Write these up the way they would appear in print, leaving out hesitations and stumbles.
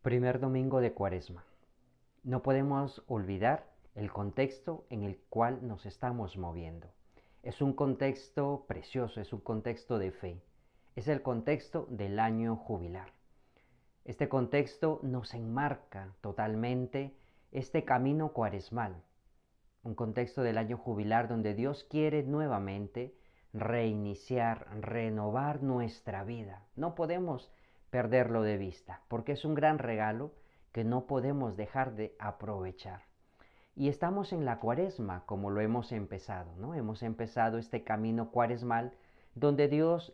Primer domingo de Cuaresma. No podemos olvidar el contexto en el cual nos estamos moviendo. Es un contexto precioso, es un contexto de fe. Es el contexto del año jubilar. Este contexto nos enmarca totalmente este camino cuaresmal. Un contexto del año jubilar donde Dios quiere nuevamente reiniciar, renovar nuestra vida. No podemos perderlo de vista, porque es un gran regalo que no podemos dejar de aprovechar. Y estamos en la cuaresma, como lo hemos empezado, ¿no? Hemos empezado este camino cuaresmal donde Dios,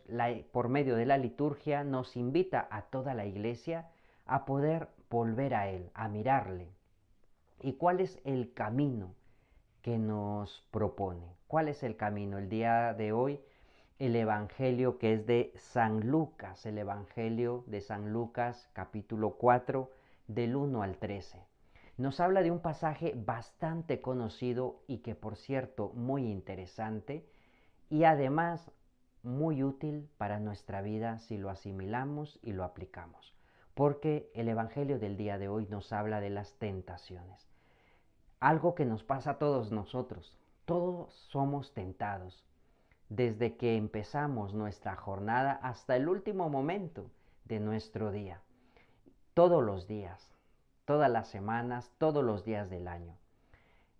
por medio de la liturgia, nos invita a toda la iglesia a poder volver a Él, a mirarle. ¿Y cuál es el camino que nos propone? ¿Cuál es el camino? El día de hoy el Evangelio que es de San Lucas, el Evangelio de San Lucas capítulo 4 del 1 al 13. Nos habla de un pasaje bastante conocido y que por cierto muy interesante y además muy útil para nuestra vida si lo asimilamos y lo aplicamos. Porque el Evangelio del día de hoy nos habla de las tentaciones. Algo que nos pasa a todos nosotros. Todos somos tentados desde que empezamos nuestra jornada hasta el último momento de nuestro día. Todos los días, todas las semanas, todos los días del año.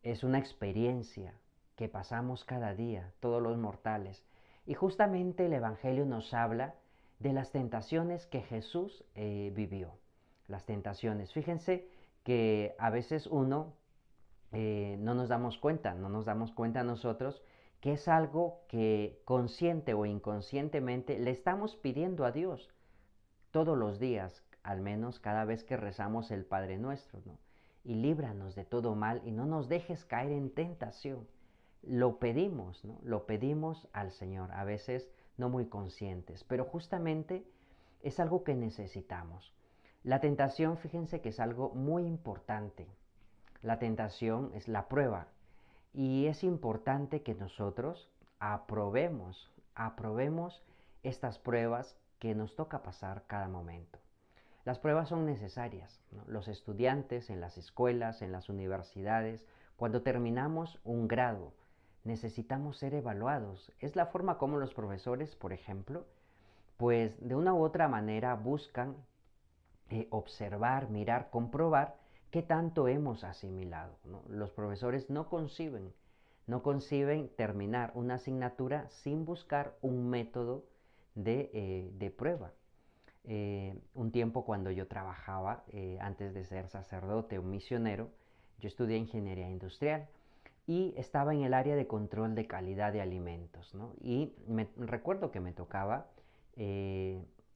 Es una experiencia que pasamos cada día, todos los mortales. Y justamente el Evangelio nos habla de las tentaciones que Jesús vivió. Las tentaciones. Fíjense que a veces uno no nos damos cuenta nosotros que es algo que consciente o inconscientemente le estamos pidiendo a Dios todos los días, al menos cada vez que rezamos el Padre Nuestro, ¿no? Y líbranos de todo mal y no nos dejes caer en tentación. Lo pedimos, ¿no? Lo pedimos al Señor, a veces no muy conscientes, pero justamente es algo que necesitamos. La tentación, fíjense que es algo muy importante. La tentación es la prueba y es importante que nosotros aprobemos estas pruebas que nos toca pasar cada momento. Las pruebas son necesarias, ¿no? Los estudiantes en las escuelas, en las universidades, cuando terminamos un grado, necesitamos ser evaluados. Es la forma como los profesores, por ejemplo, pues de una u otra manera buscan observar, mirar, comprobar qué tanto hemos asimilado, ¿no? Los profesores no conciben terminar una asignatura sin buscar un método de prueba. Un tiempo cuando yo trabajaba, antes de ser sacerdote o misionero, yo estudié ingeniería industrial y estaba en el área de control de calidad de alimentos, ¿no? Y recuerdo que me tocaba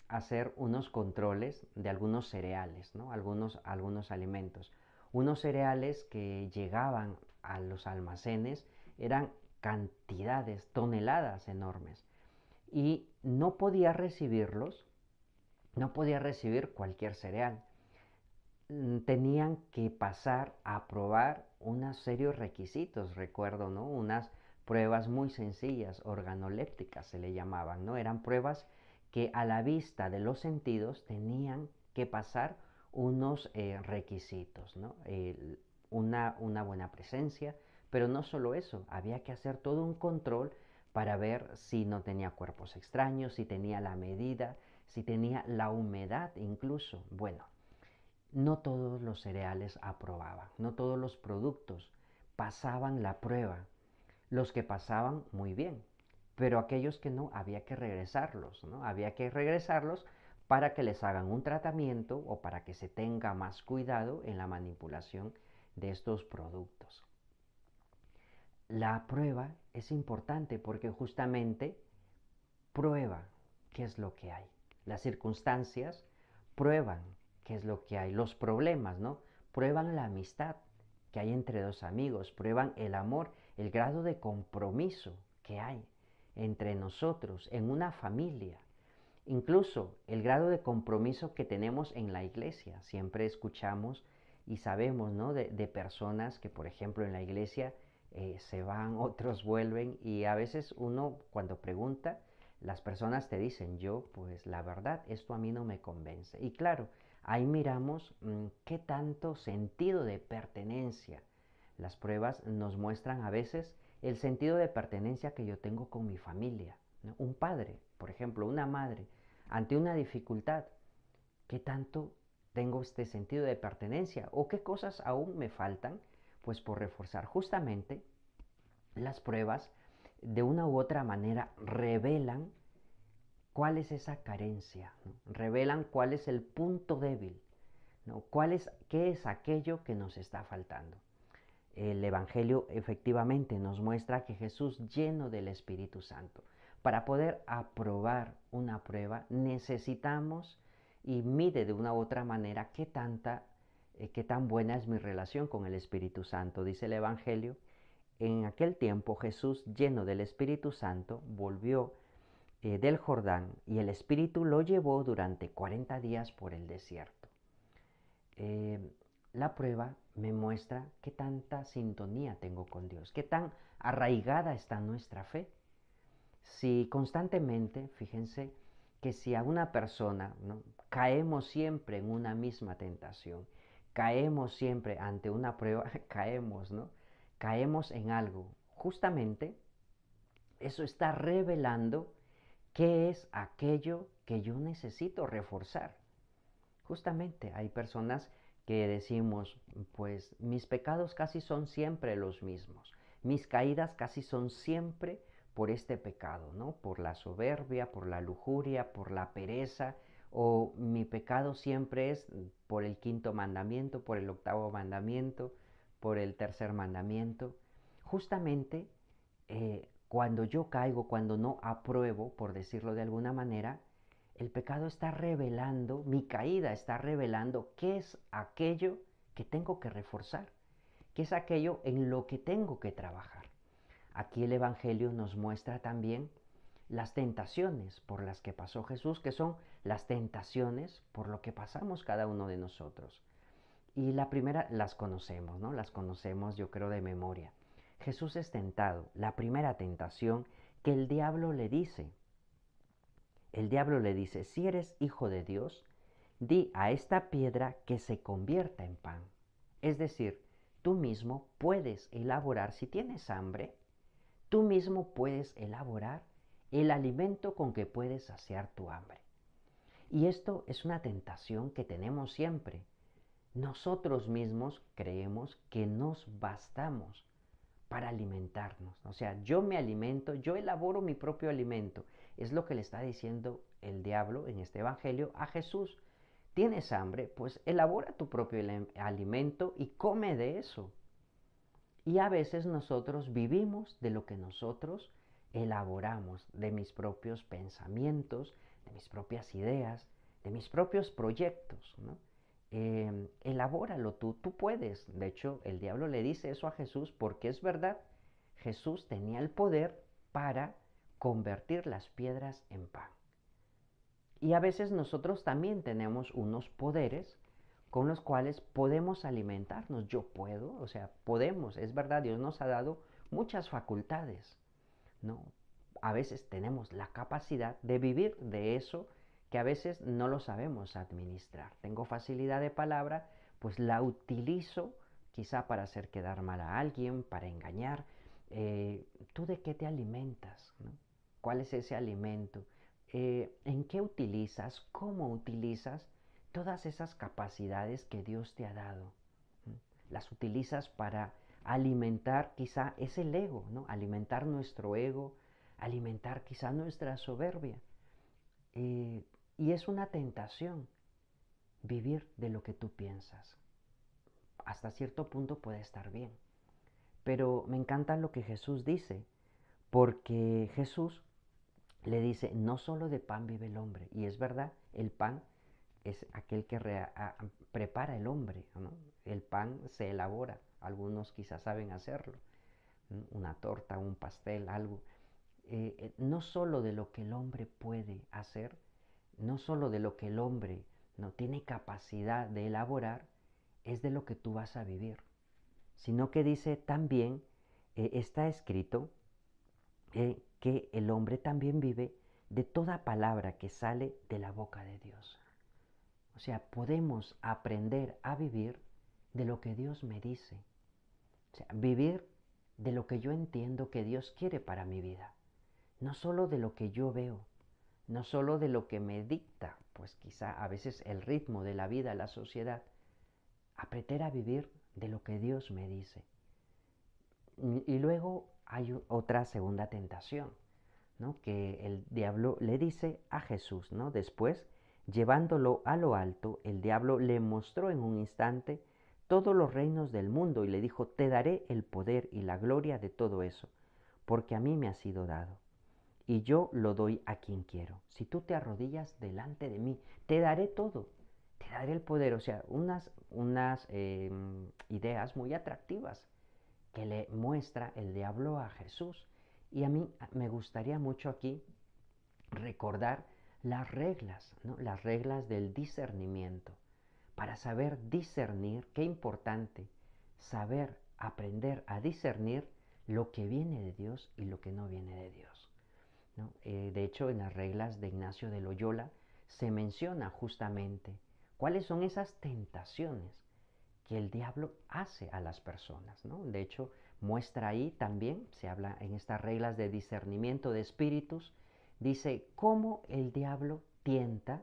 hacer unos controles de algunos cereales, ¿no? Algunos alimentos. Unos cereales que llegaban a los almacenes eran cantidades, toneladas enormes. Y no podía recibir cualquier cereal. Tenían que pasar a probar unos serios requisitos, recuerdo, ¿no? Unas pruebas muy sencillas, organolépticas se le llamaban, ¿no? Eran pruebas que a la vista de los sentidos tenían que pasar unos requisitos, ¿no? Una buena presencia, pero no solo eso, había que hacer todo un control para ver si no tenía cuerpos extraños, si tenía la medida, si tenía la humedad incluso. Bueno, no todos los cereales aprobaban, no todos los productos pasaban la prueba. Los que pasaban muy bien, pero aquellos que no, había que regresarlos, ¿no? Había que regresarlos para que les hagan un tratamiento o para que se tenga más cuidado en la manipulación de estos productos. La prueba es importante porque justamente prueba qué es lo que hay. Las circunstancias prueban qué es lo que hay. Los problemas, ¿no? Prueban la amistad que hay entre dos amigos, prueban el amor, el grado de compromiso que hay entre nosotros, en una familia. Incluso el grado de compromiso que tenemos en la iglesia. Siempre escuchamos y sabemos, ¿no? de personas que, por ejemplo, en la iglesia se van, otros vuelven y a veces uno cuando pregunta, Las personas te dicen, yo, pues la verdad, esto a mí no me convence. Y claro, ahí miramos qué tanto sentido de pertenencia. Las pruebas nos muestran a veces el sentido de pertenencia que yo tengo con mi familia, ¿no? Un padre, por ejemplo, una madre, ante una dificultad, ¿qué tanto tengo este sentido de pertenencia? ¿O qué cosas aún me faltan? Pues por reforzar. Justamente las pruebas, de una u otra manera, revelan cuál es esa carencia, ¿no? Revelan cuál es el punto débil, ¿no? ¿Qué es aquello que nos está faltando? El Evangelio efectivamente nos muestra que Jesús, lleno del Espíritu Santo, para poder aprobar una prueba necesitamos y mide de una u otra manera qué tan buena es mi relación con el Espíritu Santo. Dice el Evangelio, en aquel tiempo Jesús, lleno del Espíritu Santo, volvió del Jordán y el Espíritu lo llevó durante 40 días por el desierto. Eh, la prueba me muestra qué tanta sintonía tengo con Dios, qué tan arraigada está nuestra fe. Si constantemente, fíjense, que si a una persona, ¿no?, caemos siempre en una misma tentación, caemos siempre ante una prueba, caemos, ¿no? Caemos en algo. Justamente eso está revelando qué es aquello que yo necesito reforzar. Justamente hay personas que decimos, pues mis pecados casi son siempre los mismos, mis caídas casi son siempre por este pecado, ¿no? Por la soberbia, por la lujuria, por la pereza, o mi pecado siempre es por el quinto mandamiento, por el octavo mandamiento, por el tercer mandamiento. Justamente cuando yo caigo, cuando no apruebo, por decirlo de alguna manera, el pecado está revelando, mi caída está revelando qué es aquello que tengo que reforzar, qué es aquello en lo que tengo que trabajar. Aquí el Evangelio nos muestra también las tentaciones por las que pasó Jesús, que son las tentaciones por lo que pasamos cada uno de nosotros. Y la primera las conocemos, ¿no? Las conocemos, yo creo, de memoria. Jesús es tentado. La primera tentación que el diablo le dice, si eres hijo de Dios, di a esta piedra que se convierta en pan. Es decir, tú mismo puedes elaborar, si tienes hambre, tú mismo puedes elaborar el alimento con que puedes saciar tu hambre. Y esto es una tentación que tenemos siempre. Nosotros mismos creemos que nos bastamos para alimentarnos. O sea, yo me alimento, yo elaboro mi propio alimento. Es lo que le está diciendo el diablo en este evangelio a Jesús. ¿Tienes hambre? Pues elabora tu propio alimento y come de eso. Y a veces nosotros vivimos de lo que nosotros elaboramos, de mis propios pensamientos, de mis propias ideas, de mis propios proyectos, ¿no? Elabóralo tú puedes. De hecho, el diablo le dice eso a Jesús porque es verdad, Jesús tenía el poder para convertir las piedras en pan. Y a veces nosotros también tenemos unos poderes con los cuales podemos alimentarnos. Yo puedo, o sea, podemos, es verdad, Dios nos ha dado muchas facultades, ¿no? A veces tenemos la capacidad de vivir de eso que a veces no lo sabemos administrar. Tengo facilidad de palabra, pues la utilizo quizá para hacer quedar mal a alguien, para engañar. ¿Tú de qué te alimentas, no? ¿Cuál es ese alimento? ¿En qué utilizas? ¿Cómo utilizas todas esas capacidades que Dios te ha dado? ¿No? Las utilizas para alimentar quizá es el ego, ¿no? Alimentar nuestro ego, alimentar quizá nuestra soberbia. Y es una tentación vivir de lo que tú piensas. Hasta cierto punto puede estar bien. Pero me encanta lo que Jesús dice, porque Jesús le dice, no solo de pan vive el hombre. Y es verdad, el pan es aquel que prepara el hombre, ¿no? El pan se elabora, algunos quizás saben hacerlo, ¿no? Una torta, un pastel, algo. No solo de lo que el hombre puede hacer, no solo de lo que el hombre no tiene capacidad de elaborar, es de lo que tú vas a vivir, sino que dice también, está escrito, que el hombre también vive de toda palabra que sale de la boca de Dios. O sea, podemos aprender a vivir de lo que Dios me dice. O sea, vivir de lo que yo entiendo que Dios quiere para mi vida. No solo de lo que yo veo, no solo de lo que me dicta, pues quizá a veces el ritmo de la vida, la sociedad. Aprender a vivir de lo que Dios me dice. Y luego hay otra segunda tentación, ¿no? Que el diablo le dice a Jesús, ¿no? Después, llevándolo a lo alto, el diablo le mostró en un instante todos los reinos del mundo y le dijo, te daré el poder y la gloria de todo eso, porque a mí me ha sido dado, y yo lo doy a quien quiero. Si tú te arrodillas delante de mí, te daré todo, te daré el poder. O sea, unas ideas muy atractivas que le muestra el diablo a Jesús. Y a mí me gustaría mucho aquí recordar las reglas, ¿no? Las reglas del discernimiento. Para saber discernir, qué importante saber aprender a discernir lo que viene de Dios y lo que no viene de Dios, ¿no? De hecho, en las reglas de Ignacio de Loyola se menciona justamente cuáles son esas tentaciones que el diablo hace a las personas, ¿no? De hecho, muestra ahí también, se habla en estas reglas de discernimiento de espíritus, dice cómo el diablo tienta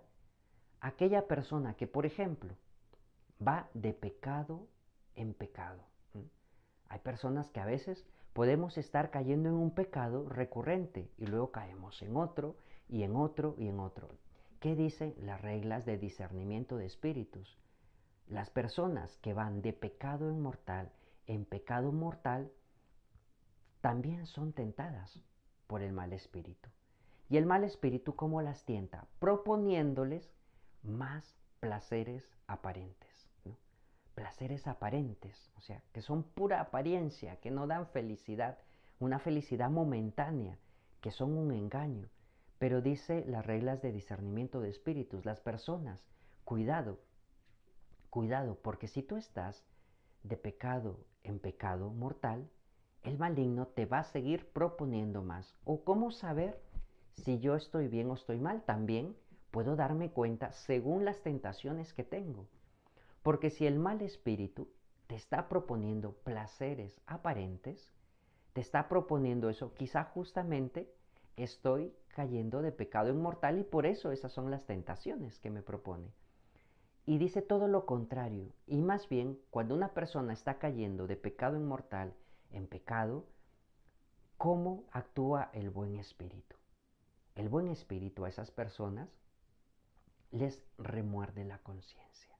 a aquella persona que, por ejemplo, va de pecado en pecado. Hay personas que a veces podemos estar cayendo en un pecado recurrente y luego caemos en otro y en otro y en otro. ¿Qué dicen las reglas de discernimiento de espíritus? Las personas que van de pecado en pecado mortal, también son tentadas por el mal espíritu. ¿Y el mal espíritu cómo las tienta? Proponiéndoles más placeres aparentes, ¿no? Placeres aparentes, o sea, que son pura apariencia, que no dan felicidad, una felicidad momentánea, que son un engaño. Pero dice las reglas de discernimiento de espíritus, las personas, cuidado, cuidado, porque si tú estás de pecado en pecado mortal, el maligno te va a seguir proponiendo más. ¿O cómo saber si yo estoy bien o estoy mal? También puedo darme cuenta según las tentaciones que tengo. Porque si el mal espíritu te está proponiendo placeres aparentes, te está proponiendo eso, quizá justamente estoy cayendo de pecado inmortal y por eso esas son las tentaciones que me propone. Y dice todo lo contrario. Y más bien, cuando una persona está cayendo de pecado inmortal en pecado, ¿cómo actúa el buen espíritu? El buen espíritu a esas personas les remuerde la conciencia,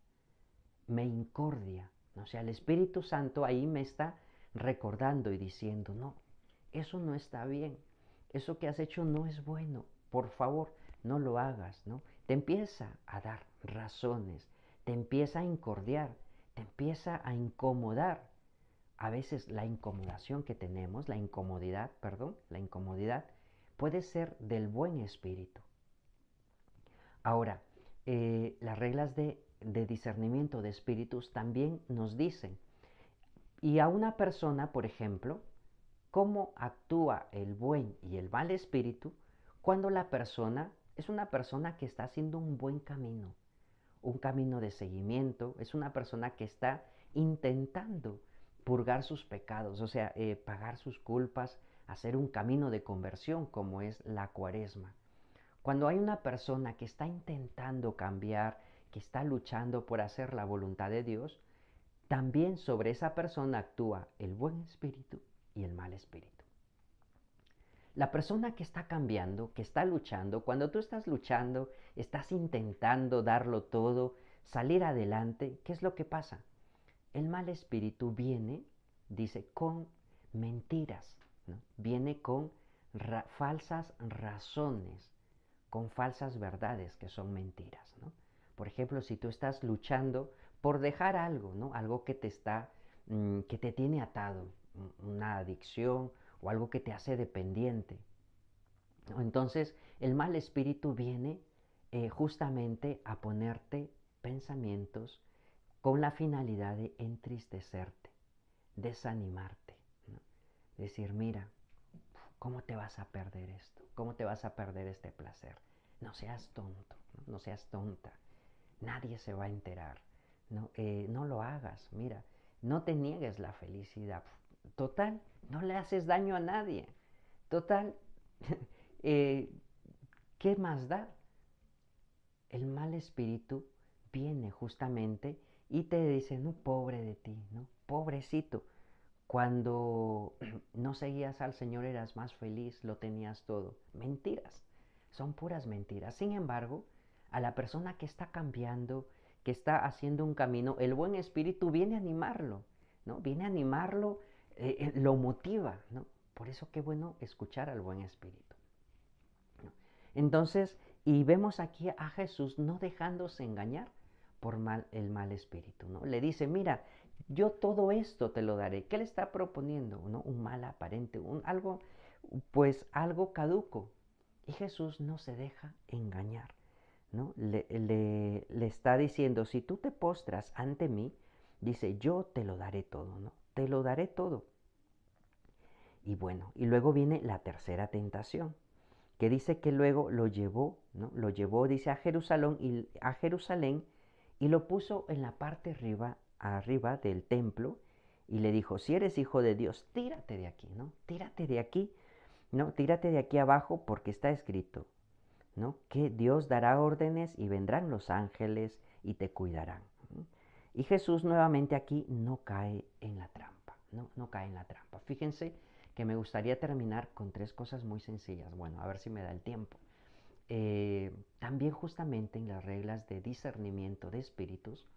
me incordia. O sea, el Espíritu Santo ahí me está recordando y diciendo, no, eso no está bien, eso que has hecho no es bueno, por favor, no lo hagas, ¿no? Te empieza a dar razones, te empieza a incordiar, te empieza a incomodar. A veces la incomodación que tenemos, la incomodidad, perdón, la incomodidad puede ser del buen espíritu. Ahora, las reglas de discernimiento de espíritus también nos dicen, y a una persona, por ejemplo, cómo actúa el buen y el mal espíritu cuando la persona es una persona que está haciendo un camino de seguimiento, es una persona que está intentando purgar sus pecados, o sea, pagar sus culpas, hacer un camino de conversión como es la cuaresma. Cuando hay una persona que está intentando cambiar, que está luchando por hacer la voluntad de Dios, también sobre esa persona actúa el buen espíritu y el mal espíritu. La persona que está cambiando, que está luchando, cuando tú estás luchando, estás intentando darlo todo, salir adelante, ¿qué es lo que pasa? El mal espíritu viene, dice, con mentiras, ¿no? Viene con falsas razones, con falsas verdades que son mentiras, ¿no? Por ejemplo, si tú estás luchando por dejar algo, ¿no? Algo que te está, que te tiene atado, una adicción o algo que te hace dependiente, ¿no? Entonces, el mal espíritu viene justamente a ponerte pensamientos con la finalidad de entristecerte, desanimarte, ¿no? Decir, mira, ¿cómo te vas a perder esto? ¿Cómo te vas a perder este placer? No seas tonto, no seas tonta. Nadie se va a enterar. No lo hagas, mira, no te niegues la felicidad. Total, no le haces daño a nadie. Total, eh, ¿qué más da? El mal espíritu viene justamente y te dice, no, pobre de ti, ¿no? Pobrecito. Cuando no seguías al Señor eras más feliz, lo tenías todo. Mentiras, son puras mentiras. Sin embargo, a la persona que está cambiando, que está haciendo un camino, el buen espíritu viene a animarlo, ¿no? Viene a animarlo, lo motiva, ¿no? Por eso qué bueno escuchar al buen espíritu, ¿no? Entonces, y vemos aquí a Jesús no dejándose engañar por el mal espíritu, ¿no? Le dice, mira, yo todo esto te lo daré. ¿Qué le está proponiendo? ¿No? Un mal aparente, algo, pues algo caduco. Y Jesús no se deja engañar, ¿no? Le está diciendo, si tú te postras ante mí, dice, yo te lo daré todo, ¿no? Te lo daré todo. Y bueno, y luego viene la tercera tentación, que dice que luego lo llevó, ¿no? Lo llevó, dice, a Jerusalén y lo puso en la parte arriba del templo y le dijo, si eres hijo de Dios, tírate de aquí, ¿no? Tírate de aquí, ¿no? Tírate de aquí abajo porque está escrito, ¿no? Que Dios dará órdenes y vendrán los ángeles y te cuidarán. Y Jesús nuevamente aquí no cae en la trampa, no cae en la trampa. Fíjense que me gustaría terminar con tres cosas muy sencillas. Bueno, a ver si me da el tiempo. También justamente en las reglas de discernimiento de espíritus,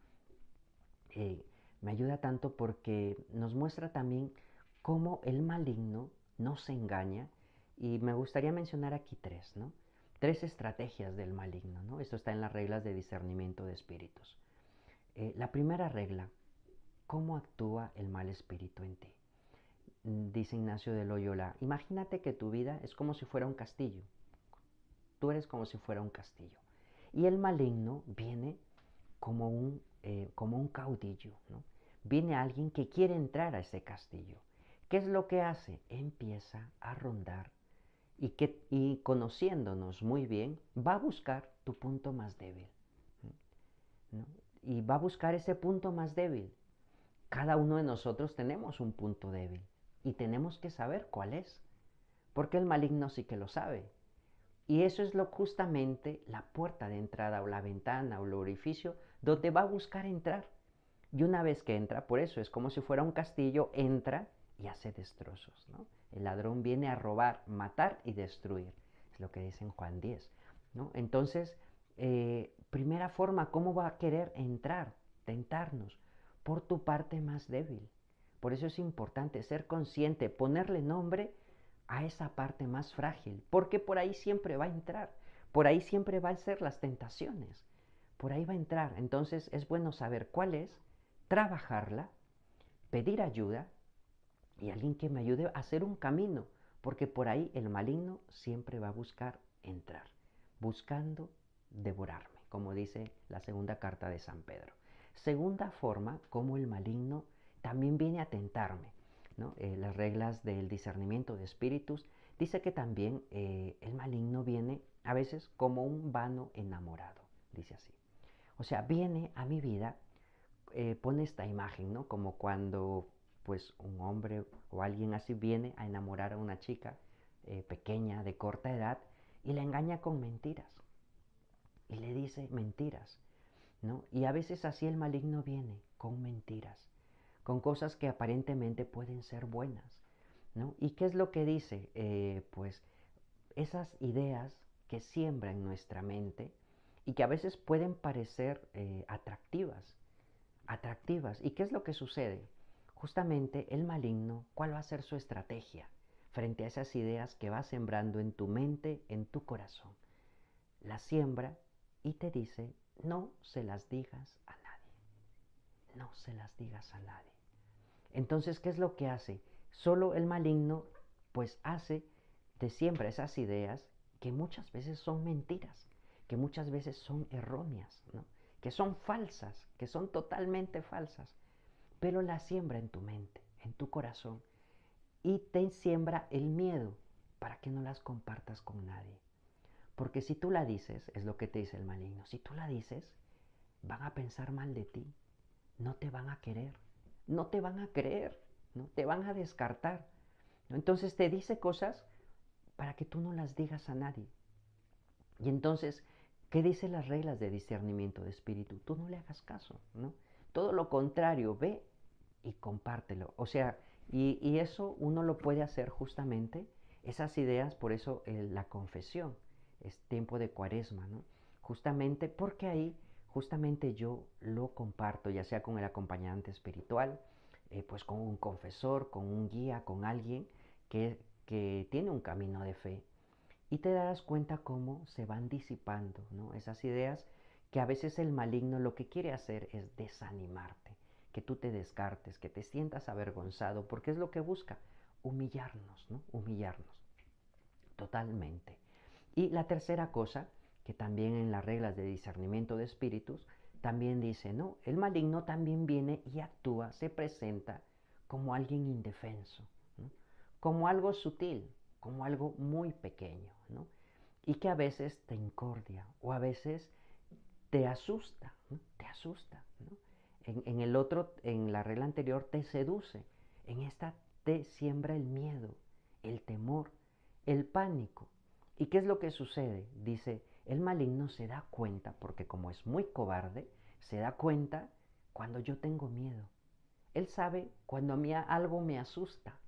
me ayuda tanto porque nos muestra también cómo el maligno no se engaña. Y me gustaría mencionar aquí tres, ¿no? Tres estrategias del maligno, ¿no? Esto está en las reglas de discernimiento de espíritus. La primera regla, ¿cómo actúa el mal espíritu en ti? Dice Ignacio de Loyola, imagínate que tu vida es como si fuera un castillo. Tú eres como si fuera un castillo. Y el maligno viene como un caudillo, ¿no? Viene alguien que quiere entrar a ese castillo. ¿Qué es lo que hace? Empieza a rondar y conociéndonos muy bien, va a buscar tu punto más débil, ¿no? Y va a buscar ese punto más débil. Cada uno de nosotros tenemos un punto débil y tenemos que saber cuál es, porque el maligno sí que lo sabe. Y eso es justamente la puerta de entrada o la ventana o el orificio donde va a buscar entrar. Y una vez que entra, por eso es como si fuera un castillo, entra y hace destrozos, ¿no? El ladrón viene a robar, matar y destruir. Es lo que dice en Juan 10, ¿no? Entonces, primera forma, ¿cómo va a querer entrar, tentarnos? Por tu parte más débil. Por eso es importante ser consciente, ponerle nombre a esa parte más frágil, porque por ahí siempre va a entrar, por ahí siempre van a ser las tentaciones, por ahí va a entrar. Entonces es bueno saber cuál es, trabajarla, pedir ayuda y alguien que me ayude a hacer un camino, porque por ahí el maligno siempre va a buscar entrar, buscando devorarme, como dice la segunda carta de San Pedro. Segunda forma, como el maligno también viene a tentarme, ¿no? Las reglas del discernimiento de espíritus dice que también el maligno viene a veces como un vano enamorado, dice así. O sea, viene a mi vida, pone esta imagen, ¿no? Como cuando pues un hombre o alguien así viene a enamorar a una chica pequeña, de corta edad, y la engaña con mentiras. Y le dice mentiras, ¿no? Y a veces así el maligno viene con mentiras, con cosas que aparentemente pueden ser buenas, ¿no? ¿Y qué es lo que dice? Pues esas ideas que siembra en nuestra mente y que a veces pueden parecer atractivas, atractivas. ¿Y qué es lo que sucede? Justamente el maligno, ¿cuál va a ser su estrategia frente a esas ideas que va sembrando en tu mente, en tu corazón? La siembra y te dice, no se las digas a nadie, no se las digas a nadie. Entonces, ¿qué es lo que hace? Solo el maligno, pues te siembra esas ideas que muchas veces son mentiras, que muchas veces son erróneas, ¿no? Que son falsas, que son totalmente falsas, pero las siembra en tu mente, en tu corazón, y te siembra el miedo para que no las compartas con nadie. Porque si tú la dices, es lo que te dice el maligno, si tú la dices, van a pensar mal de ti, no te van a querer, no te van a creer, ¿no? Te van a descartar, ¿no? Entonces te dice cosas para que tú no las digas a nadie. Y entonces, ¿qué dicen las reglas de discernimiento de espíritu? Tú no le hagas caso, ¿no? Todo lo contrario, ve y compártelo. O sea, y eso uno lo puede hacer justamente, esas ideas, por eso la confesión, es tiempo de cuaresma, ¿no? Justamente porque ahí, justamente yo lo comparto, ya sea con el acompañante espiritual, pues con un confesor, con un guía, con alguien que tiene un camino de fe. Y te darás cuenta cómo se van disipando, ¿no? Esas ideas que a veces el maligno lo que quiere hacer es desanimarte, que tú te descartes, que te sientas avergonzado, porque es lo que busca, humillarnos, ¿no? Humillarnos totalmente. Y la tercera cosa, que también en las reglas de discernimiento de espíritus, también dice, no, el maligno también viene y actúa, se presenta como alguien indefenso, ¿no? Como algo sutil, como algo muy pequeño, ¿no? Y que a veces te incordia o a veces te asusta, ¿no? Te asusta, ¿no? En el otro, en la regla anterior, te seduce. En esta te siembra el miedo, el temor, el pánico. ¿Y qué es lo que sucede? Dice, el maligno se da cuenta, porque como es muy cobarde, se da cuenta cuando yo tengo miedo. Él sabe cuando a mí algo me asusta.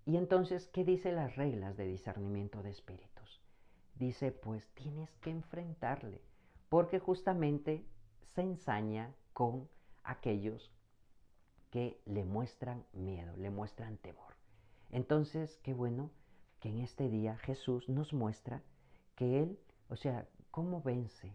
Y entonces, ¿qué dice las reglas de discernimiento de espíritus? Dice, pues tienes que enfrentarle, porque justamente se ensaña con aquellos que le muestran miedo, le muestran temor. Entonces, qué bueno que en este día Jesús nos muestra que Él, o sea, ¿cómo vence?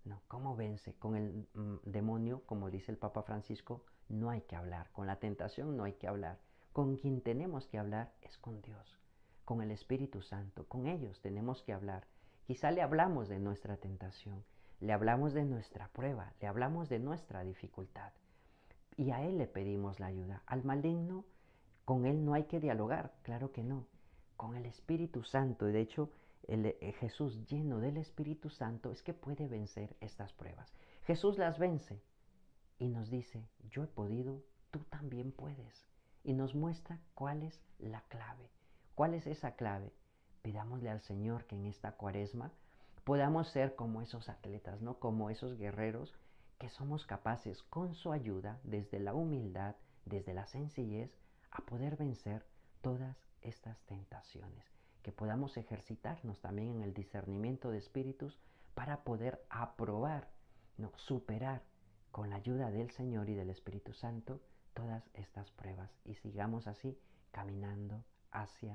No, ¿cómo vence? Con el demonio, como dice el Papa Francisco, no hay que hablar. Con la tentación no hay que hablar. Con quien tenemos que hablar es con Dios, con el Espíritu Santo. Con ellos tenemos que hablar. Quizá le hablamos de nuestra tentación, le hablamos de nuestra prueba, le hablamos de nuestra dificultad. Y a Él le pedimos la ayuda. Al maligno, con Él no hay que dialogar, claro que no. Con el Espíritu Santo, y de hecho Jesús lleno del Espíritu Santo es que puede vencer estas pruebas. Jesús las vence y nos dice, yo he podido, tú también puedes. Y nos muestra cuál es la clave. ¿Cuál es esa clave? Pidámosle al Señor que en esta cuaresma podamos ser como esos atletas, ¿no? Como esos guerreros que somos capaces con su ayuda, desde la humildad, desde la sencillez, a poder vencer todas estas tentaciones. Que podamos ejercitarnos también en el discernimiento de espíritus para poder aprobar, no, superar con la ayuda del Señor y del Espíritu Santo todas estas pruebas y sigamos así caminando hacia